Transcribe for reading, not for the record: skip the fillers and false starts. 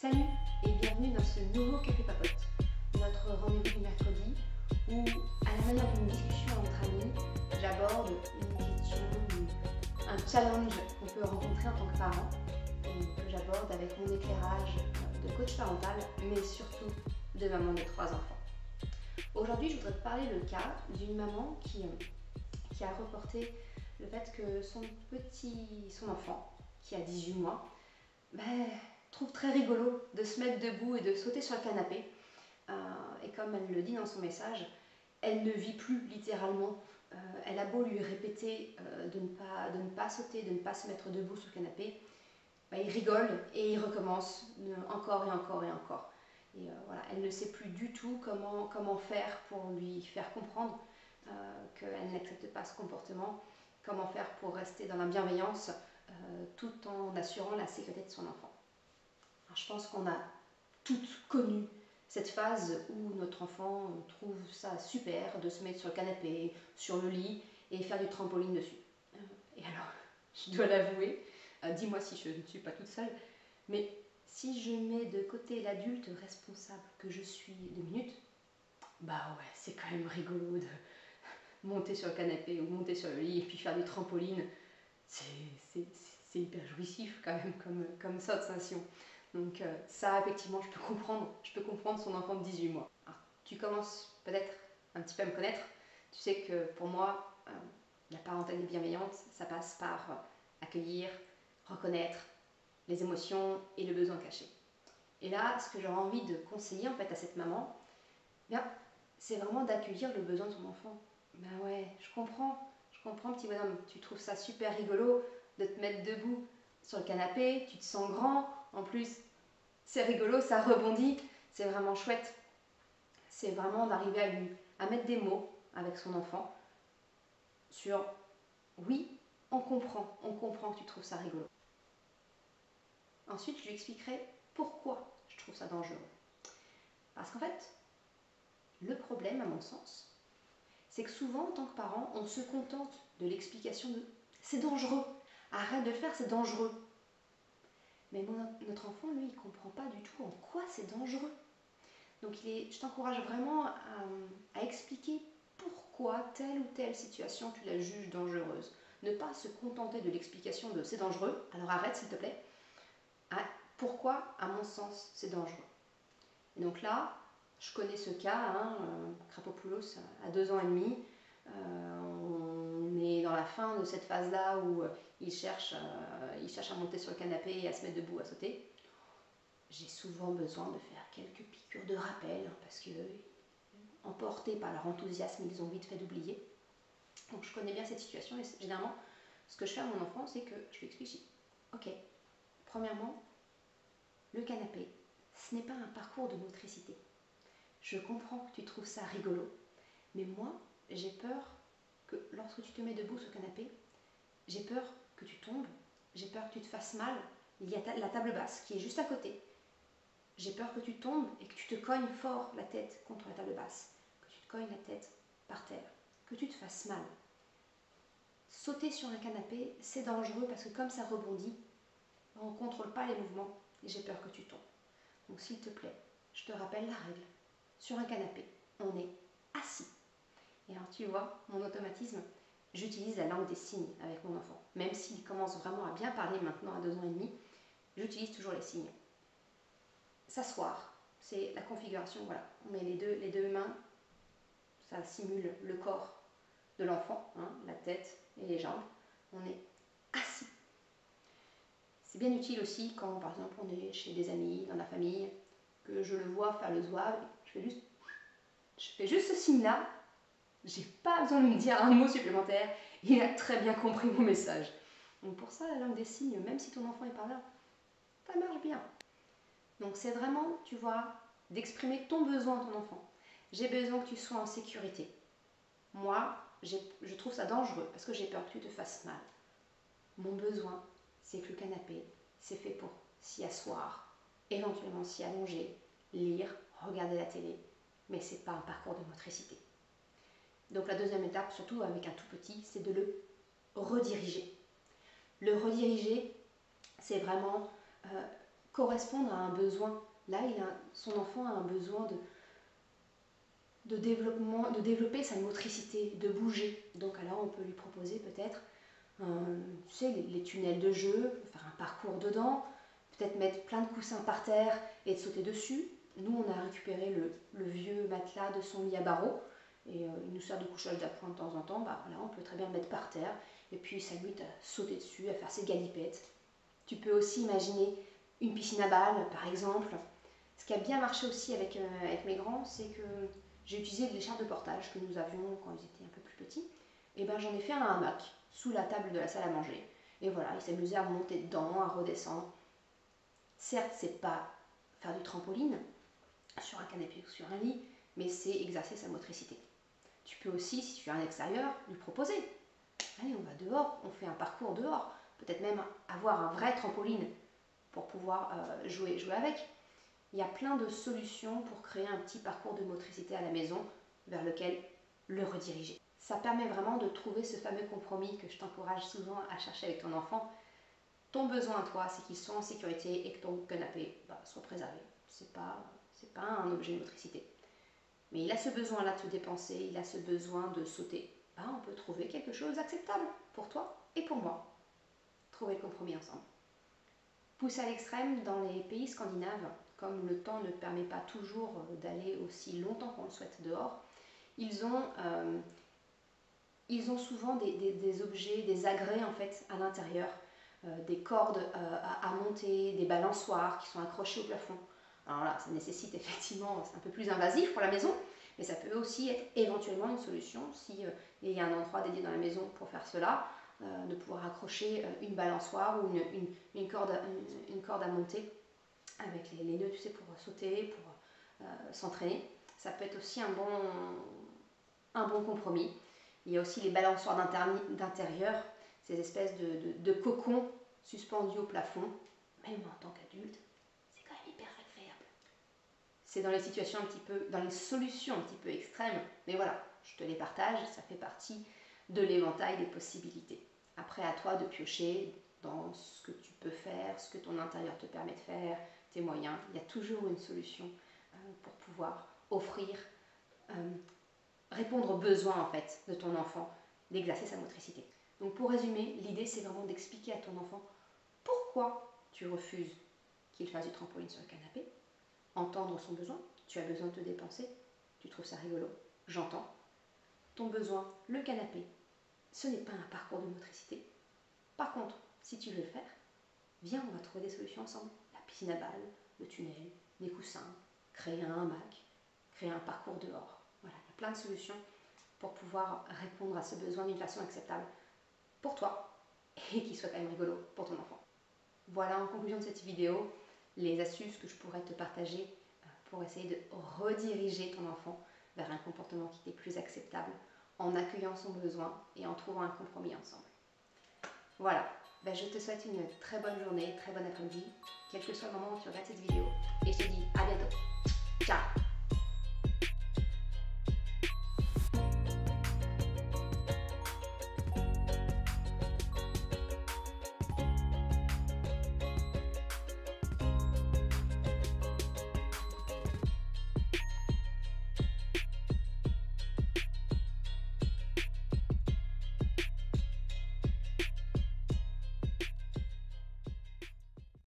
Salut et bienvenue dans ce nouveau Café Papote, notre rendez-vous du mercredi où, à la manière d'une discussion entre amis, j'aborde une question, un challenge qu'on peut rencontrer en tant que parent et que j'aborde avec mon éclairage de coach parental, mais surtout de maman de 3 enfants. Aujourd'hui, je voudrais te parler le cas d'une maman qui a reporté le fait que son enfant, qui a 18 mois, trouve très rigolo de se mettre debout et de sauter sur le canapé. Et comme elle le dit dans son message, elle ne vit plus littéralement. Elle a beau lui répéter de ne pas sauter, de ne pas se mettre debout sur le canapé, il rigole et il recommence encore et encore et encore. Et voilà, elle ne sait plus du tout comment faire pour lui faire comprendre qu'elle n'accepte pas ce comportement, comment faire pour rester dans la bienveillance tout en assurant la sécurité de son enfant. Alors, je pense qu'on a toutes connu cette phase où notre enfant trouve ça super de se mettre sur le canapé, sur le lit et faire du trampoline dessus. Et alors, je dois l'avouer, dis-moi si je ne suis pas toute seule, mais si je mets de côté l'adulte responsable que je suis 2 minutes, c'est quand même rigolo de monter sur le canapé ou monter sur le lit et puis faire du trampoline. C'est hyper jouissif quand même comme sensation. Donc ça, effectivement, je peux comprendre son enfant de 18 mois. Alors, tu commences peut-être un petit peu à me connaître. Tu sais que pour moi, la parentalité bienveillante, ça passe par accueillir, reconnaître les émotions et le besoin caché. Et là, ce que j'aurais envie de conseiller en fait à cette maman, c'est vraiment d'accueillir le besoin de son enfant. Je comprends petit bonhomme, tu trouves ça super rigolo de te mettre debout sur le canapé, tu te sens grand, en plus c'est rigolo, ça rebondit, c'est vraiment chouette. C'est vraiment d'arriver à mettre des mots avec son enfant sur oui, on comprend que tu trouves ça rigolo. Ensuite, je lui expliquerai pourquoi je trouve ça dangereux. Parce qu'en fait, le problème, à mon sens, c'est que souvent, en tant que parent, on se contente de l'explication de « c'est dangereux, arrête de le faire, c'est dangereux ». Mais notre enfant, lui, il ne comprend pas du tout en quoi c'est dangereux. Donc je t'encourage vraiment à expliquer pourquoi telle ou telle situation tu la juges dangereuse. Ne pas se contenter de l'explication de « c'est dangereux, alors arrête s'il te plaît ». Pourquoi, à mon sens, c'est dangereux. Et donc là, je connais ce cas, Krapopoulos a 2 ans et demi. On est dans la fin de cette phase-là où il cherche à monter sur le canapé et à se mettre debout, à sauter. J'ai souvent besoin de faire quelques piqûres de rappel parce que, emportés par leur enthousiasme, ils ont vite fait d'oublier. Donc je connais bien cette situation et généralement, ce que je fais à mon enfant, c'est que je lui explique, ok, premièrement, le canapé, ce n'est pas un parcours de motricité. Je comprends que tu trouves ça rigolo, mais moi, j'ai peur que lorsque tu te mets debout sur le canapé, j'ai peur que tu tombes, j'ai peur que tu te fasses mal. Il y a la table basse qui est juste à côté. J'ai peur que tu tombes et que tu te cognes fort la tête contre la table basse, que tu te cognes la tête par terre, que tu te fasses mal. Sauter sur un canapé, c'est dangereux parce que comme ça rebondit, on ne contrôle pas les mouvements et j'ai peur que tu tombes. Donc s'il te plaît, je te rappelle la règle. Sur un canapé, on est assis. Et alors tu vois, mon automatisme, j'utilise la langue des signes avec mon enfant. Même s'il commence vraiment à bien parler maintenant à 2 ans et demi, j'utilise toujours les signes. S'asseoir, c'est la configuration, voilà. On met les deux mains, ça simule le corps de l'enfant, la tête et les jambes. On est assis. C'est bien utile aussi quand, par exemple, on est chez des amis, dans la famille, que je le vois faire le zouave, je fais juste ce signe-là, j'ai pas besoin de me dire un mot supplémentaire, il a très bien compris mon message. Donc pour ça, la langue des signes, même si ton enfant est par là, ça marche bien. Donc c'est vraiment, tu vois, d'exprimer ton besoin à ton enfant. J'ai besoin que tu sois en sécurité. Moi, je trouve ça dangereux parce que j'ai peur que tu te fasses mal. Mon besoin, c'est que le canapé, c'est fait pour s'y asseoir, éventuellement s'y allonger, lire, regarder la télé, mais c'est pas un parcours de motricité. Donc la deuxième étape, surtout avec un tout petit, c'est de le rediriger. Le rediriger, c'est vraiment correspondre à un besoin. Là, son enfant a un besoin de développement, de développer sa motricité, de bouger. Donc alors on peut lui proposer peut-être tu sais, les tunnels de jeu, faire un parcours dedans, peut-être mettre plein de coussins par terre et de sauter dessus. Nous, on a récupéré le vieux matelas de son lit à barreaux et il nous sert de couchage d'appoint de temps en temps. Bah, là, on peut très bien le mettre par terre et puis s'amuse à sauter dessus, à faire ses galipettes. Tu peux aussi imaginer une piscine à balles, par exemple. Ce qui a bien marché aussi avec mes grands, c'est que j'ai utilisé de l'écharpe de portage que nous avions quand ils étaient un peu plus petits. Et ben j'en ai fait un hamac sous la table de la salle à manger. Et voilà, ils s'amusaient à monter dedans, à redescendre. Certes, c'est pas faire du trampoline sur un canapé ou sur un lit, mais c'est exercer sa motricité. Tu peux aussi, si tu es à l'extérieur, lui proposer. Allez, on va dehors, on fait un parcours dehors. Peut-être même avoir un vrai trampoline pour pouvoir jouer avec. Il y a plein de solutions pour créer un petit parcours de motricité à la maison vers lequel le rediriger. Ça permet vraiment de trouver ce fameux compromis que je t'encourage souvent à chercher avec ton enfant. Ton besoin à toi, c'est qu'il soit en sécurité et que ton canapé soit préservé. C'est pas un objet de motricité. Mais il a ce besoin-là de se dépenser, il a ce besoin de sauter. On peut trouver quelque chose d'acceptable pour toi et pour moi. Trouver le compromis ensemble. Poussé à l'extrême, dans les pays scandinaves, comme le temps ne permet pas toujours d'aller aussi longtemps qu'on le souhaite dehors, ils ont souvent des objets, des agrès en fait à l'intérieur, des cordes à monter, des balançoires qui sont accrochés au plafond. Alors là, ça nécessite effectivement, c'est un peu plus invasif pour la maison, mais ça peut aussi être éventuellement une solution si il y a un endroit dédié dans la maison pour faire cela, de pouvoir accrocher une balançoire ou une corde à monter avec les nœuds, tu sais, pour sauter, pour s'entraîner. Ça peut être aussi un bon compromis. Il y a aussi les balançoires d'intérieur, ces espèces de cocons suspendus au plafond. Même en tant qu'adulte, c'est quand même hyper agréable. C'est dans les situations dans les solutions un petit peu extrêmes, mais voilà, je te les partage, ça fait partie de l'éventail des possibilités. Après, à toi de piocher dans ce que tu peux faire, ce que ton intérieur te permet de faire, tes moyens. Il y a toujours une solution pour pouvoir offrir, répondre aux besoins en fait de ton enfant, d'exercer sa motricité. Donc pour résumer, l'idée c'est vraiment d'expliquer à ton enfant pourquoi tu refuses qu'il fasse du trampoline sur le canapé, entendre son besoin, tu as besoin de te dépenser, tu trouves ça rigolo, j'entends. Ton besoin, le canapé, ce n'est pas un parcours de motricité. Par contre, si tu veux le faire, viens, on va trouver des solutions ensemble. La piscine à balles, le tunnel, des coussins, créer un hamac, créer un parcours dehors. Voilà, il y a plein de solutions pour pouvoir répondre à ce besoin d'une façon acceptable pour toi et qui soit quand même rigolo pour ton enfant. Voilà en conclusion de cette vidéo les astuces que je pourrais te partager pour essayer de rediriger ton enfant vers un comportement qui t'est plus acceptable en accueillant son besoin et en trouvant un compromis ensemble. Voilà, je te souhaite une très bonne journée, très bon après-midi, quel que soit le moment où tu regardes cette vidéo, et je te dis à bientôt. Ciao!